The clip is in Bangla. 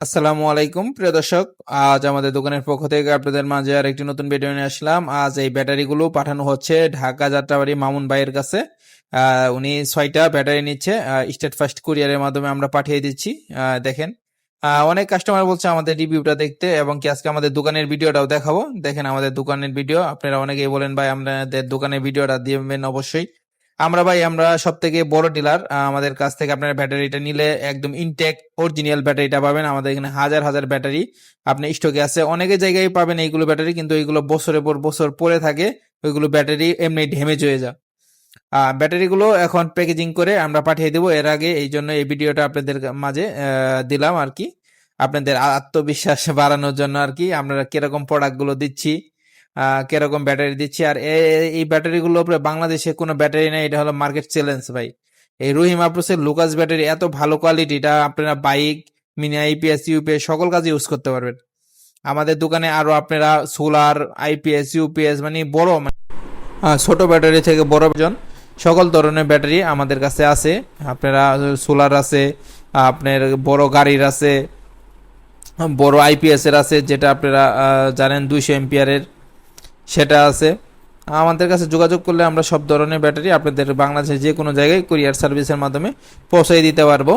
আসসালামু আলাইকুম প্রিয় দর্শক। আজ আমাদের দোকানের পক্ষ থেকে আপনাদের মাঝে আর একটি নতুন ভিডিও নিয়ে আসলাম। আজ এই ব্যাটারিগুলো পাঠানো হচ্ছে ঢাকা যাত্রাবাড়ি মামুন ভাইয়ের কাছে। উনি 6টা ব্যাটারি নিচ্ছে, স্টেট ফার্স্ট কুরিয়ারের মাধ্যমে আমরা পাঠিয়ে দিচ্ছি। দেখেন, অনেক কাস্টমার বলছে আমাদের রিভিউটা দেখতে এবং কি আজকে আমাদের দোকানের ভিডিওটাও দেখাবো। দেখেন আমাদের দোকানের ভিডিও। আপনারা অনেকেই বলেন ভাই আমাদের দোকানের ভিডিওটা দিবেন অবশ্যই। আমরা সব থেকে বড় ডিলার। আমাদের কাছ থেকে আপনারা ব্যাটারিটা নিলে একদম ইনটেক অরিজিনাল ব্যাটারিটা পাবেন। আমাদের এখানে হাজার হাজার ব্যাটারি আপনি স্টকে আছে, অনেকে জায়গায় পাবেন এইগুলো ব্যাটারি, কিন্তু এইগুলো বছরের পর বছর পরে থাকে, ওইগুলো ব্যাটারি এমনি ড্যামেজ হয়ে যায়। ব্যাটারিগুলো এখন প্যাকেজিং করে আমরা পাঠিয়ে দেবো। এর আগে এই জন্য এই ভিডিওটা আপনাদের মাঝে দিলাম আর কি, আপনাদের আত্মবিশ্বাস বাড়ানোর জন্য আর কি, আমরা কিরকম প্রোডাক্টগুলো দিচ্ছি, কিরকম ব্যাটারি দিচ্ছি। আর এই ব্যাটারিগুলো বাংলাদেশে কোনো ব্যাটারি নেই, এটা হলো মার্কেট চ্যালেঞ্জ ভাই। এই রহিম আপ্রোসের লুকাস ব্যাটারি এত ভালো কোয়ালিটি, এটা আপনারা বাইক, মিনি আইপিএস, ইউপিএস সকল কাজে ইউজ করতে পারবেন। আমাদের দোকানে আরো আপনারা সোলার, আইপিএস, ইউপিএস মানে বড় ছোট ব্যাটারি থেকে বড় জন সকল ধরনের ব্যাটারি আমাদের কাছে আছে। আপনারা সোলার আছে, আপনার বড় গাড়ির আছে, বড় আইপিএস এর আছে, যেটা আপনারা জানেন 200 এম্পিয়ারের, সেটা আছে। আমাদের কাছে যোগাযোগ করলে আমরা সব ধরনের ব্যাটারি আপনাদের বাংলাদেশের যে কোনো জায়গায় কুরিয়ার সার্ভিসের মাধ্যমে পৌঁছে দিতে পারবো।